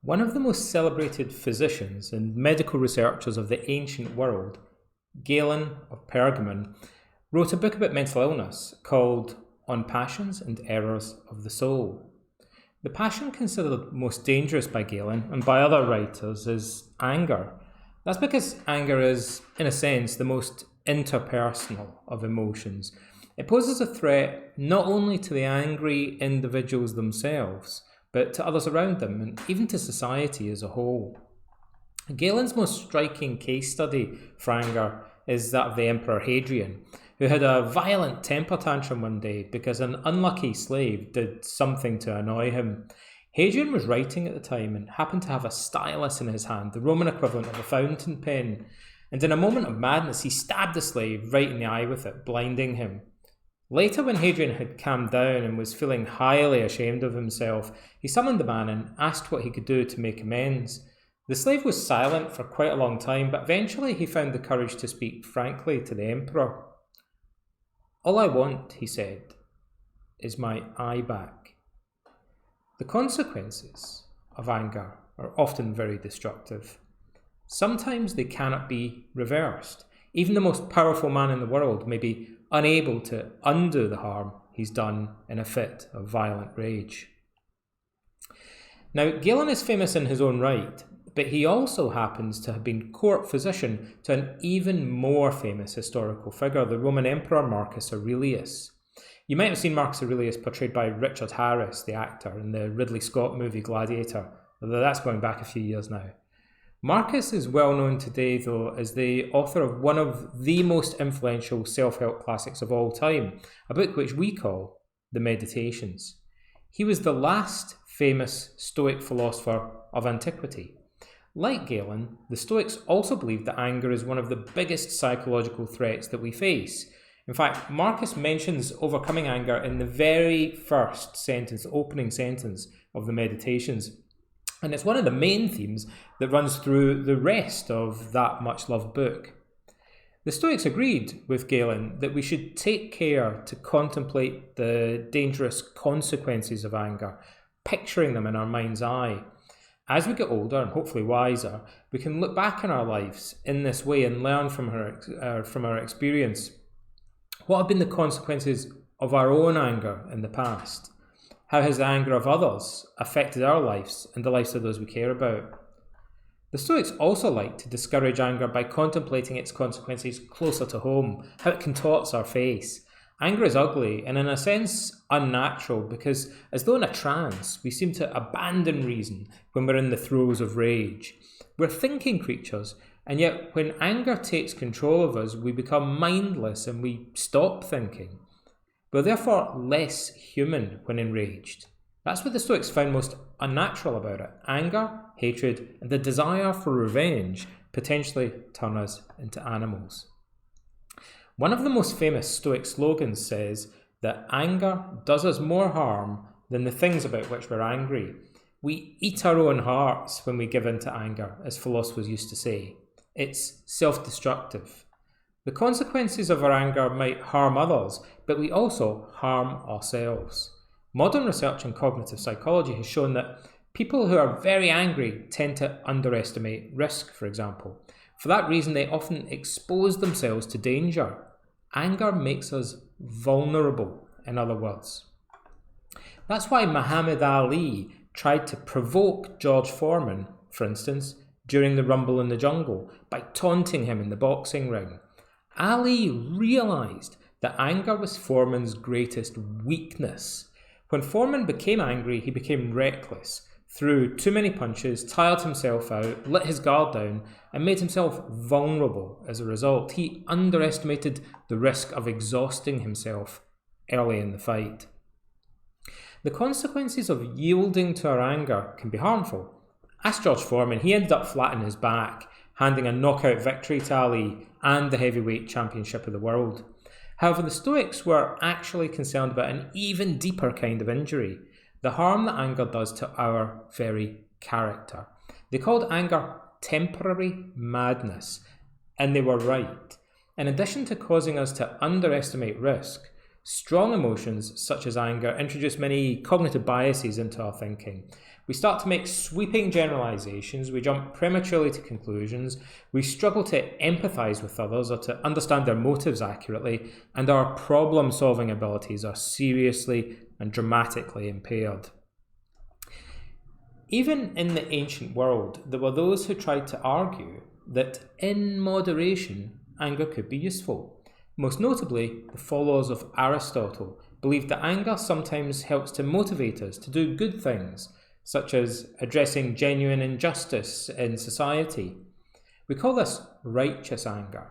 One of the most celebrated physicians and medical researchers of the ancient world, Galen of Pergamon, wrote a book about mental illness called On Passions and Errors of the Soul. The passion considered most dangerous by Galen and by other writers is anger. That's because anger is, in a sense, the most interpersonal of emotions. It poses a threat not only to the angry individuals themselves, but to others around them and even to society as a whole. Galen's most striking case study for anger is that of the Emperor Hadrian, who had a violent temper tantrum one day because an unlucky slave did something to annoy him. Hadrian was writing at the time and happened to have a stylus in his hand, the Roman equivalent of a fountain pen, and in a moment of madness he stabbed the slave right in the eye with it, blinding him. Later, when Hadrian had calmed down and was feeling highly ashamed of himself, he summoned the man and asked what he could do to make amends. The slave was silent for quite a long time, but eventually he found the courage to speak frankly to the emperor. "All I want," he said, "is my eye back." The consequences of anger are often very destructive. Sometimes they cannot be reversed. Even the most powerful man in the world may be unable to undo the harm he's done in a fit of violent rage. Now, Galen is famous in his own right, but he also happens to have been court physician to an even more famous historical figure, the Roman Emperor Marcus Aurelius. You might have seen Marcus Aurelius portrayed by Richard Harris, the actor, in the Ridley Scott movie Gladiator, although that's going back a few years now. Marcus is well known today, though, as the author of one of the most influential self-help classics of all time, a book which we call The Meditations. He was the last famous Stoic philosopher of antiquity. Like Galen, the Stoics also believed that anger is one of the biggest psychological threats that we face. In fact, Marcus mentions overcoming anger in the very first sentence, opening sentence of the Meditations. And it's one of the main themes that runs through the rest of that much-loved book. The Stoics agreed with Galen that we should take care to contemplate the dangerous consequences of anger, picturing them in our mind's eye. As we get older and hopefully wiser, we can look back on our lives in this way and learn from our experience. What have been the consequences of our own anger in the past? How has the anger of others affected our lives and the lives of those we care about? The Stoics also like to discourage anger by contemplating its consequences closer to home, how it contorts our face. Anger is ugly and in a sense unnatural because, as though in a trance, we seem to abandon reason when we're in the throes of rage. We're thinking creatures, and yet when anger takes control of us, we become mindless and we stop thinking. We're therefore less human when enraged. That's what the Stoics found most unnatural about it. Anger, hatred, and the desire for revenge potentially turn us into animals. One of the most famous Stoic slogans says that anger does us more harm than the things about which we're angry. We eat our own hearts when we give in to anger, as philosophers used to say. It's self-destructive. The consequences of our anger might harm others, but we also harm ourselves. Modern research in cognitive psychology has shown that people who are very angry tend to underestimate risk, for example. For that reason, they often expose themselves to danger. Anger makes us vulnerable, in other words. That's why Muhammad Ali tried to provoke George Foreman, for instance, during the Rumble in the Jungle, by taunting him in the boxing ring. Ali realised that anger was Foreman's greatest weakness. When Foreman became angry, he became reckless, threw too many punches, tired himself out, let his guard down, and made himself vulnerable as a result. He underestimated the risk of exhausting himself early in the fight. The consequences of yielding to our anger can be harmful. Ask George Foreman, he ended up flat on his back, handing a knockout victory to Ali and the heavyweight championship of the world. However, the Stoics were actually concerned about an even deeper kind of injury, the harm that anger does to our very character. They called anger temporary madness, and they were right. In addition to causing us to underestimate risk, Strong emotions, such as anger, introduce many cognitive biases into our thinking. We start to make sweeping generalizations, we jump prematurely to conclusions, we struggle to empathize with others or to understand their motives accurately, and our problem-solving abilities are seriously and dramatically impaired. Even in the ancient world, there were those who tried to argue that in moderation, anger could be useful. Most notably, the followers of Aristotle believed that anger sometimes helps to motivate us to do good things, such as addressing genuine injustice in society. We call this righteous anger.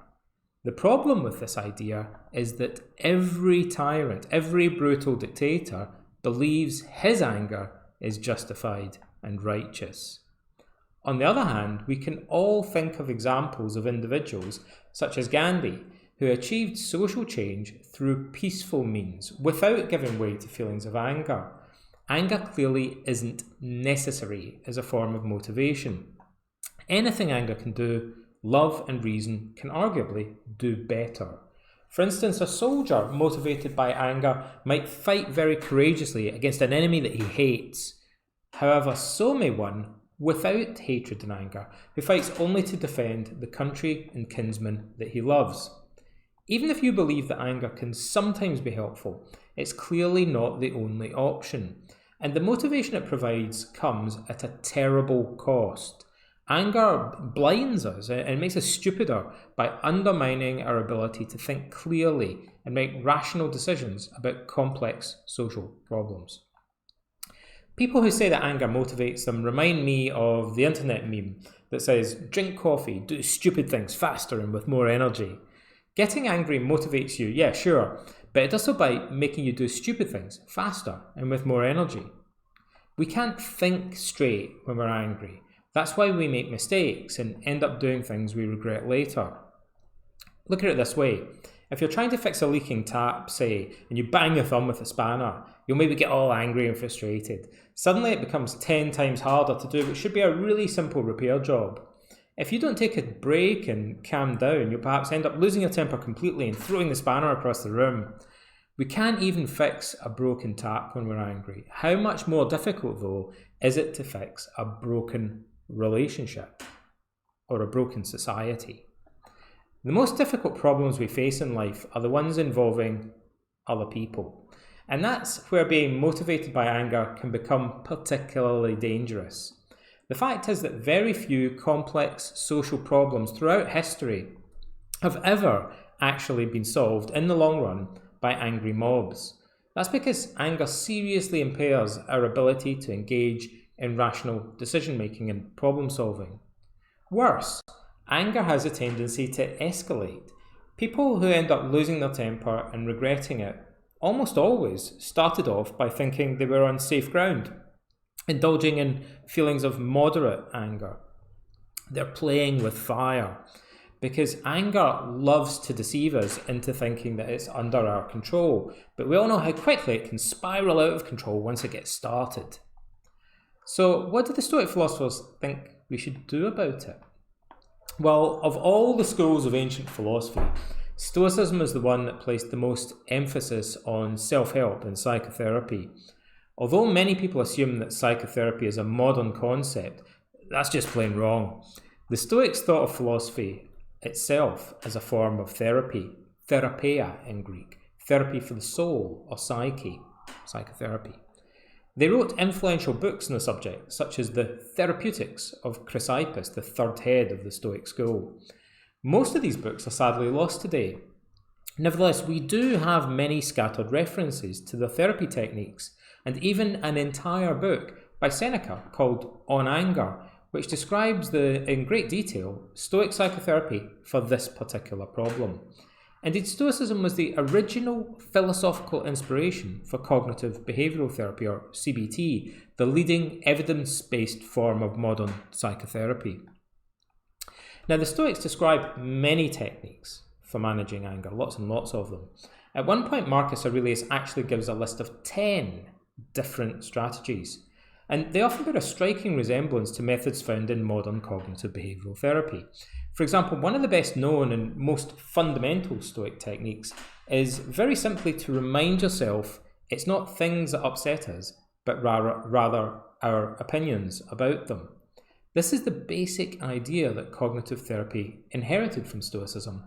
The problem with this idea is that every tyrant, every brutal dictator believes his anger is justified and righteous. On the other hand, we can all think of examples of individuals, such as Gandhi, who achieved social change through peaceful means without giving way to feelings of anger. Anger clearly isn't necessary as a form of motivation. Anything anger can do, love and reason can arguably do better. For instance, a soldier motivated by anger might fight very courageously against an enemy that he hates. However, so may one without hatred and anger, who fights only to defend the country and kinsmen that he loves. Even if you believe that anger can sometimes be helpful, it's clearly not the only option. And the motivation it provides comes at a terrible cost. Anger blinds us and makes us stupider by undermining our ability to think clearly and make rational decisions about complex social problems. People who say that anger motivates them remind me of the internet meme that says, "Drink coffee, do stupid things faster and with more energy." Getting angry motivates you, yeah, sure, but it does so by making you do stupid things faster and with more energy. We can't think straight when we're angry. That's why we make mistakes and end up doing things we regret later. Look at it this way. If you're trying to fix a leaking tap, say, and you bang your thumb with a spanner, you'll maybe get all angry and frustrated. Suddenly it becomes 10 times harder to do what should be a really simple repair job. If you don't take a break and calm down, you'll perhaps end up losing your temper completely and throwing the spanner across the room. We can't even fix a broken tap when we're angry. How much more difficult, though, is it to fix a broken relationship or a broken society? The most difficult problems we face in life are the ones involving other people. And that's where being motivated by anger can become particularly dangerous. The fact is that very few complex social problems throughout history have ever actually been solved in the long run by angry mobs. That's because anger seriously impairs our ability to engage in rational decision making and problem solving. Worse, anger has a tendency to escalate. People who end up losing their temper and regretting it almost always started off by thinking they were on safe ground, indulging in feelings of moderate anger. They're playing with fire because anger loves to deceive us into thinking that it's under our control. But we all know how quickly it can spiral out of control once it gets started. So what do the Stoic philosophers think we should do about it? Well, of all the schools of ancient philosophy, Stoicism is the one that placed the most emphasis on self-help and psychotherapy. Although many people assume that psychotherapy is a modern concept, that's just plain wrong. The Stoics thought of philosophy itself as a form of therapy, therapeia in Greek, therapy for the soul or psyche, psychotherapy. They wrote influential books on the subject, such as the Therapeutics of Chrysippus, the third head of the Stoic school. Most of these books are sadly lost today. Nevertheless, we do have many scattered references to the therapy techniques, and even an entire book by Seneca called On Anger, which describes in great detail Stoic psychotherapy for this particular problem. Indeed, Stoicism was the original philosophical inspiration for cognitive-behavioural therapy, or CBT, the leading evidence-based form of modern psychotherapy. Now, the Stoics describe many techniques for managing anger, lots and lots of them. At one point, Marcus Aurelius actually gives a list of 10 different strategies, and they often bear a striking resemblance to methods found in modern cognitive behavioural therapy. For example, one of the best known and most fundamental Stoic techniques is very simply to remind yourself it's not things that upset us, but rather our opinions about them. This is the basic idea that cognitive therapy inherited from Stoicism.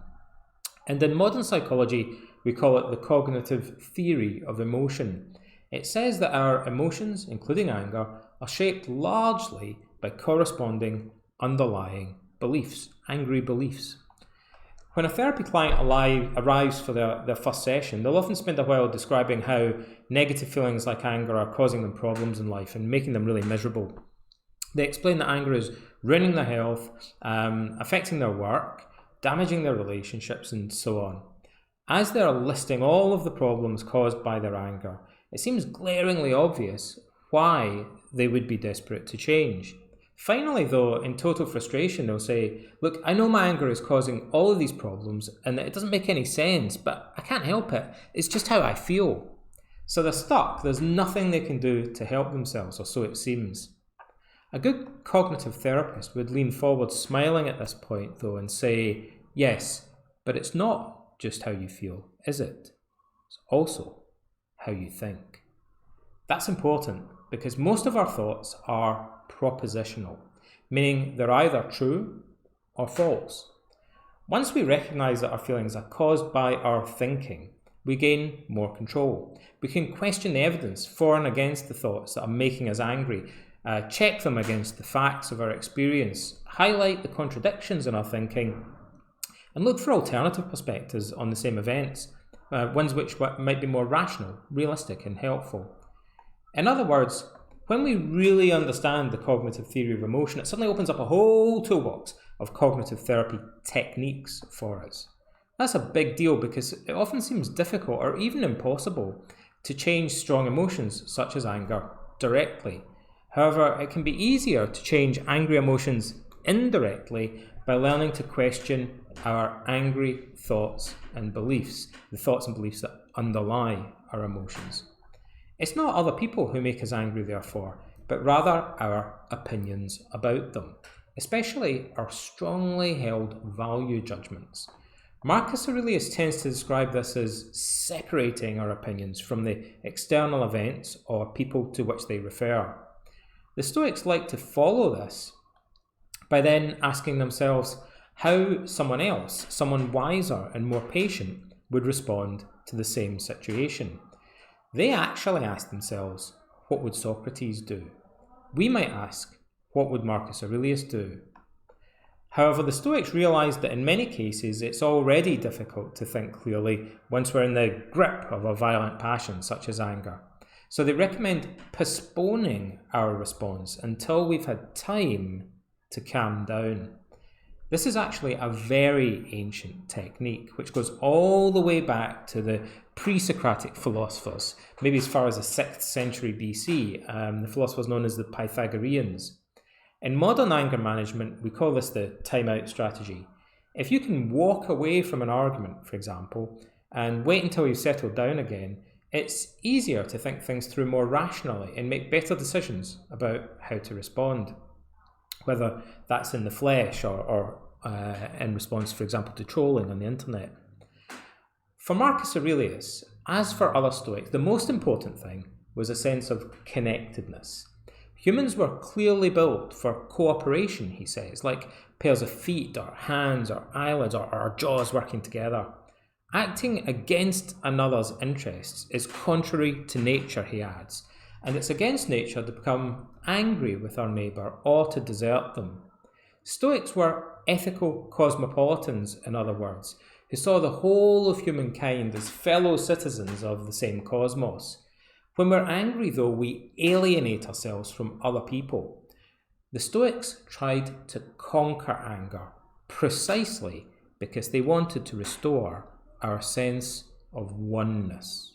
And in modern psychology, we call it the cognitive theory of emotion. It says that our emotions, including anger, are shaped largely by corresponding underlying beliefs, angry beliefs. When a therapy client arrives for their first session, they'll often spend a while describing how negative feelings like anger are causing them problems in life and making them really miserable. They explain that anger is ruining their health, affecting their work, damaging their relationships, and so on. As they're listing all of the problems caused by their anger, it seems glaringly obvious why they would be desperate to change. Finally, though, in total frustration, they'll say, look, I know my anger is causing all of these problems and that it doesn't make any sense, but I can't help it. It's just how I feel. So they're stuck. There's nothing they can do to help themselves, or so it seems. A good cognitive therapist would lean forward smiling at this point, though, and say, yes, but it's not just how you feel, is it? It's also how you think. That's important because most of our thoughts are propositional, meaning they're either true or false. Once we recognize that our feelings are caused by our thinking, we gain more control. We can question the evidence for and against the thoughts that are making us angry, check them against the facts of our experience, highlight the contradictions in our thinking, and look for alternative perspectives on the same events, ones which might be more rational, realistic, and helpful. In other words, when we really understand the cognitive theory of emotion, it suddenly opens up a whole toolbox of cognitive therapy techniques for us. That's a big deal because it often seems difficult or even impossible to change strong emotions such as anger directly. However, it can be easier to change angry emotions indirectly by learning to question our angry thoughts and beliefs, the thoughts and beliefs that underlie our emotions. It's not other people who make us angry, therefore, but rather our opinions about them, especially our strongly held value judgments. Marcus Aurelius tends to describe this as separating our opinions from the external events or people to which they refer. The Stoics like to follow this by then asking themselves how someone else, someone wiser and more patient, would respond to the same situation. They actually ask themselves, what would Socrates do? We might ask, what would Marcus Aurelius do? However, the Stoics realise that in many cases it's already difficult to think clearly once we're in the grip of a violent passion such as anger. So they recommend postponing our response until we've had time to calm down. This is actually a very ancient technique which goes all the way back to the pre-Socratic philosophers, maybe as far as the 6th century BC, the philosophers known as the Pythagoreans. In modern anger management, we call this the Timeout strategy. If you can walk away from an argument, for example, and wait until you've settled down again, it's easier to think things through more rationally and make better decisions about how to respond, whether that's in the flesh or in response, for example, to trolling on the internet. For Marcus Aurelius, as for other Stoics, the most important thing was a sense of connectedness. Humans were clearly built for cooperation, he says, like pairs of feet or hands or eyelids or our jaws working together. Acting against another's interests is contrary to nature, he adds, and it's against nature to become angry with our neighbour or to desert them. Stoics were ethical cosmopolitans, in other words, who saw the whole of humankind as fellow citizens of the same cosmos. When we're angry, though, we alienate ourselves from other people. The Stoics tried to conquer anger precisely because they wanted to restore our sense of oneness.